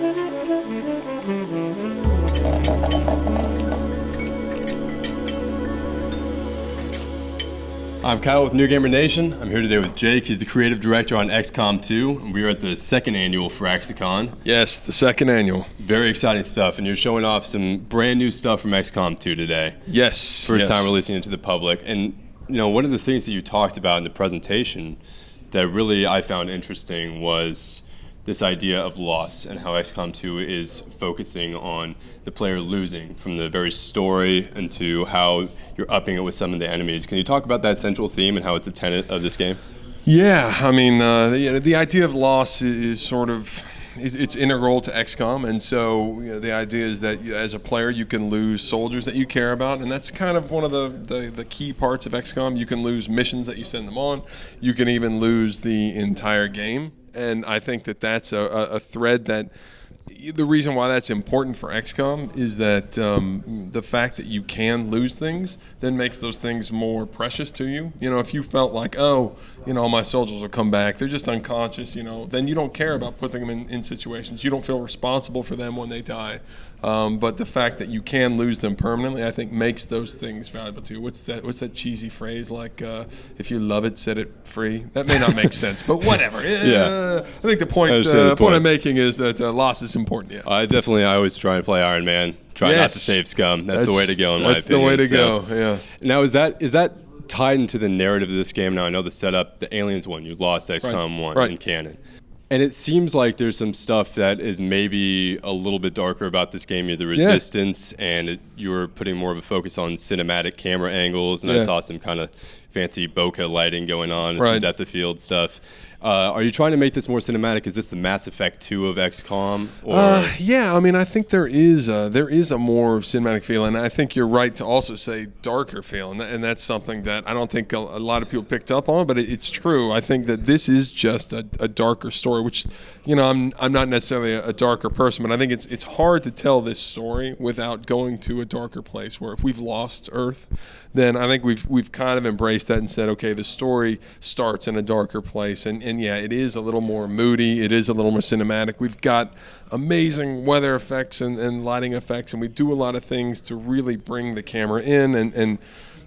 I'm Kyle with New Gamer Nation. I'm here today with Jake. He's the creative director on XCOM 2, and we are at the second annual Firaxicon. Yes, the second annual. Very exciting stuff, and you're showing off some brand new stuff from XCOM 2 today. Yes. First time releasing it to the public. And, you know, one of the things that you talked about in the presentation that really I found interesting was this idea of loss and how XCOM 2 is focusing on the player losing from the very story into how you're upping it with some of the enemies. Can you talk about that central theme and how it's a tenet of this game? Yeah, I mean, the idea of loss is sort of, it's integral to XCOM, and so the idea is that as a player you can lose soldiers that you care about, and that's kind of one of the key parts of XCOM. You can lose missions that you send them on. You can even lose the entire game. And I think that that's a thread that the reason why that's important for XCOM is that the fact that you can lose things then makes those things more precious to you. You know, if you felt like, oh, you know, my soldiers will come back, they're just unconscious, you know, then you don't care about putting them in situations. You don't feel responsible for them when they die. But the fact that you can lose them permanently, I think, makes those things valuable to you. What's that cheesy phrase like, if you love it, set it free? That may not make sense, but whatever. Yeah. I think the point I'm making is that loss is important. Yeah. I always try to play Iron Man. Try not to save scum. That's the way to go, in my opinion. That's the way to go, yeah. Now, is that tied into the narrative of this game? Now, I know the setup, the Aliens one, you lost XCOM 1 in canon. And it seems like there's some stuff that is maybe a little bit darker about this game. You're the Resistance, and you're putting more of a focus on cinematic camera angles. And I saw some kind of fancy bokeh lighting going on, and some depth of field stuff. Are you trying to make this more cinematic? Is this the Mass Effect 2 of XCOM? Yeah, I mean, I think there is a more cinematic feel, and I think you're right to also say darker feel, and that's something that I don't think a lot of people picked up on, but it's true. I think that this is just a darker story, which, you know, I'm not necessarily a darker person, but I think it's hard to tell this story without going to a darker place. Where if we've lost Earth, then I think we've kind of embraced that and said, okay, the story starts in a darker place, and yeah, it is a little more moody. It is a little more cinematic. We've got amazing weather effects and lighting effects, and we do a lot of things to really bring the camera in. And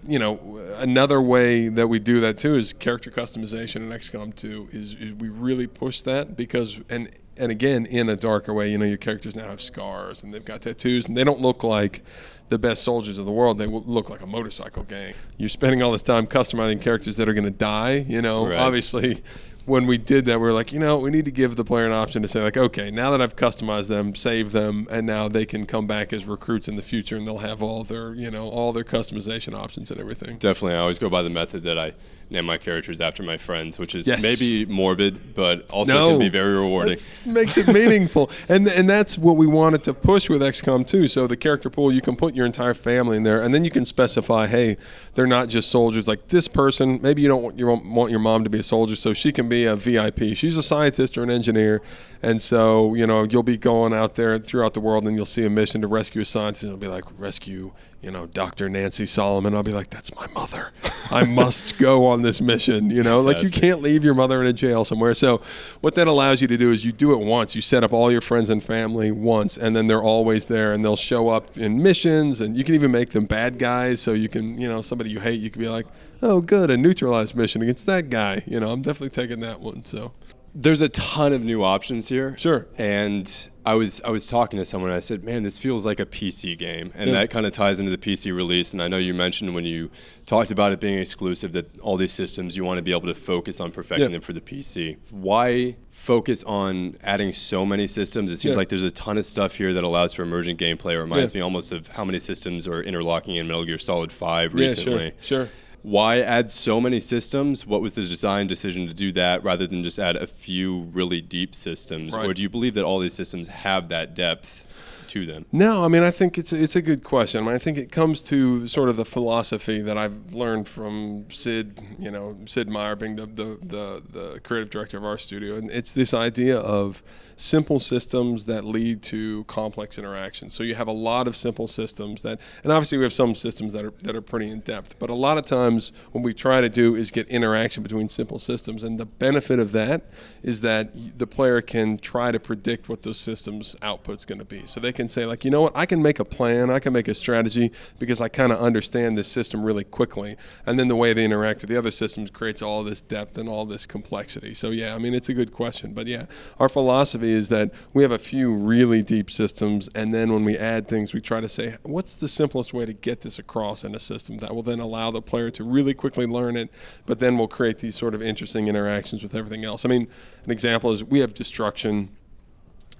you know, another way that we do that too is character customization in XCOM 2. Is we really push that because and again in a darker way. You know, your characters now have scars and they've got tattoos, and they don't look like the best soldiers of the world. They look like a motorcycle gang. You're spending all this time customizing characters that are going to die. You know, obviously. When we did that, we were like, you know, we need to give the player an option to say, like, okay, now that I've customized them, save them, and now they can come back as recruits in the future, and they'll have all their customization options and everything. Definitely. I always go by the method that I name my characters after my friends, which is maybe morbid, but also can be very rewarding. Makes it meaningful. And that's what we wanted to push with XCOM 2. So the character pool, you can put your entire family in there, and then you can specify, hey, they're not just soldiers. Like this person, maybe you don't want your mom to be a soldier, so she can be a VIP. She's a scientist or an engineer, and so, you know, you'll be going out there throughout the world, and you'll see a mission to rescue a scientist, and it'll be like, rescue, you know, Dr. Nancy Solomon. I'll be like, that's my mother. I must go on this mission, you know. Like, you can't leave your mother in a jail somewhere. So what that allows you to do is you do it once. You set up all your friends and family once, and then they're always there, and they'll show up in missions, and you can even make them bad guys. So you can, you know, somebody you hate, you can be like, oh, good, a neutralized mission against that guy. You know, I'm definitely taking that one. So there's a ton of new options here. Sure. And I was talking to someone, and I said, man, this feels like a PC game. And that kind of ties into the PC release. And I know you mentioned when you talked about it being exclusive that all these systems, you want to be able to focus on perfecting them for the PC. Why focus on adding so many systems? It seems like there's a ton of stuff here that allows for emergent gameplay. It reminds me almost of how many systems are interlocking in Metal Gear Solid 5 recently. Sure. Why add so many systems? What was the design decision to do that rather than just add a few really deep systems? Or do you believe that all these systems have that depth to them? No, I mean, I think it's a good question. I mean, I think it comes to sort of the philosophy that I've learned from Sid Meier being the creative director of our studio. And it's this idea of simple systems that lead to complex interactions. So you have a lot of simple systems that, and obviously we have some systems that are pretty in depth, but a lot of times what we try to do is get interaction between simple systems, and the benefit of that is that the player can try to predict what those systems output's going to be. So they can say, like, you know what, I can make a plan, I can make a strategy because I kind of understand this system really quickly, and then the way they interact with the other systems creates all this depth and all this complexity. So yeah, I mean, it's a good question, but yeah, our philosophy is that we have a few really deep systems, and then when we add things, we try to say, what's the simplest way to get this across in a system that will then allow the player to really quickly learn it, but then we'll create these sort of interesting interactions with everything else. I mean, an example is we have destruction,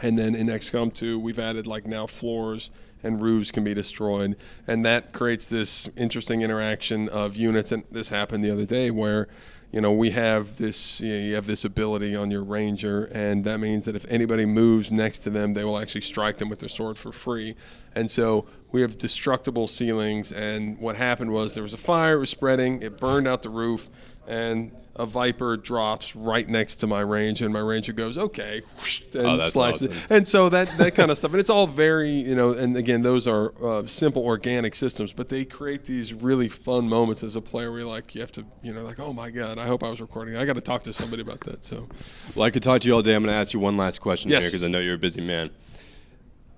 and then in XCOM 2, we've added like now floors and roofs can be destroyed, and that creates this interesting interaction of units. And this happened the other day where, you know, we have this, you have this ability on your ranger, and that means that if anybody moves next to them, they will actually strike them with their sword for free. And so we have destructible ceilings, and what happened was there was a fire, it was spreading, it burned out the roof, and a Viper drops right next to my ranger, and my ranger goes, okay, whoosh, and slices awesome. it. And so that kind of stuff. And it's all very, you know, and again, those are simple organic systems, but they create these really fun moments as a player where you're like, you have to, you know, like, oh my God, I hope I was recording. I got to talk to somebody about that. So, well, I could talk to you all day. I'm going to ask you one last question here because I know you're a busy man.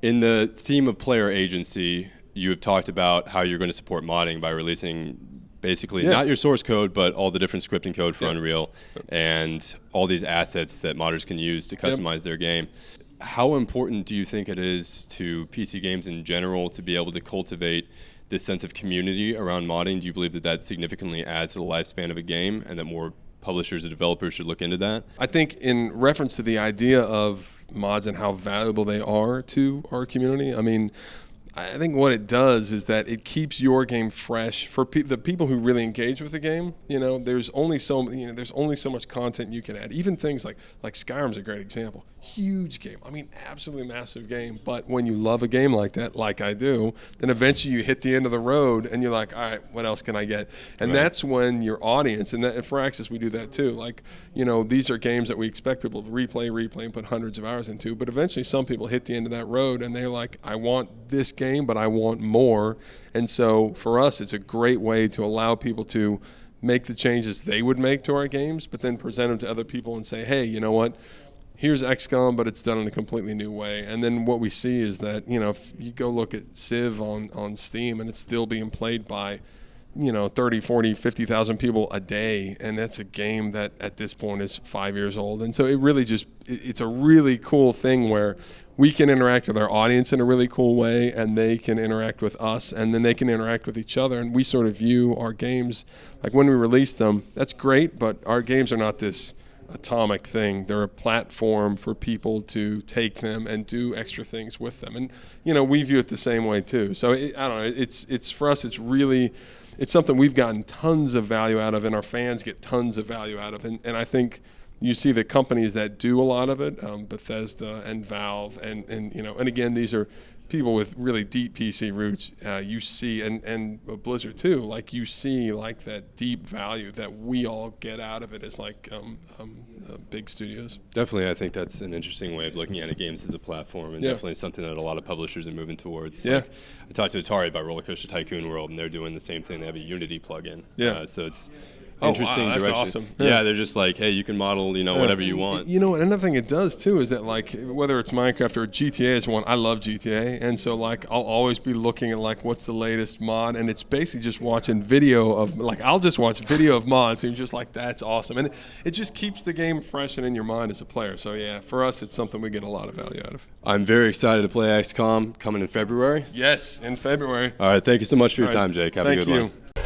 In the theme of player agency, you have talked about how you're going to support modding by releasing basically not your source code, but all the different scripting code for Unreal and all these assets that modders can use to customize their game. How important do you think it is to PC games in general to be able to cultivate this sense of community around modding? Do you believe that that significantly adds to the lifespan of a game and that more publishers or developers should look into that? I think in reference to the idea of mods and how valuable they are to our community, I mean, I think what it does is that it keeps your game fresh for the people who really engage with the game. You know, there's only so much content you can add. Even things like Skyrim's a great example. Huge game. I mean, absolutely massive game. But when you love a game like that, like I do, then eventually you hit the end of the road and you're like, all right, what else can I get? And that's when your audience, and at Firaxis we do that too. Like, you know, these are games that we expect people to replay and put hundreds of hours into. But eventually some people hit the end of that road and they're like, I want this game, but I want more. And so for us, it's a great way to allow people to make the changes they would make to our games, but then present them to other people and say, hey, you know what? Here's XCOM, but it's done in a completely new way. And then what we see is that, you know, if you go look at Civ on Steam and it's still being played by, you know, 30, 40, 50,000 people a day, and that's a game that at this point is 5 years old. And so it really it's a really cool thing where we can interact with our audience in a really cool way, and they can interact with us, and then they can interact with each other. And we sort of view our games, like when we release them, that's great, but our games are not this atomic thing. They're a platform for people to take them and do extra things with them. And, you know, we view it the same way too. So I don't know, it's for us, it's something we've gotten tons of value out of, and our fans get tons of value out of. And I think you see the companies that do a lot of it, Bethesda and Valve, and you know, and again, these are people with really deep PC roots. You see, and Blizzard too. Like you see, like that deep value that we all get out of it as like big studios. Definitely, I think that's an interesting way of looking at it. Games as a platform, and definitely something that a lot of publishers are moving towards. Like, I talked to Atari about Roller Coaster Tycoon World, and they're doing the same thing. They have a Unity plugin. So it's interesting wow, that's direction. awesome. Yeah, they're just like, hey, you can model, you know, whatever you want. You know, another thing it does too is that, like, whether it's Minecraft or GTA is one, I love GTA, and so like I'll always be looking at like what's the latest mod, and it's basically just watching video of, like, I'll just watch video of mods, and you're just like, that's awesome, and it just keeps the game fresh and in your mind as a player. So yeah, for us, it's something we get a lot of value out of. I'm very excited to play XCOM coming in February. Yes, in February. All right, thank you so much for your time, Jake. Have a good one. Thank you.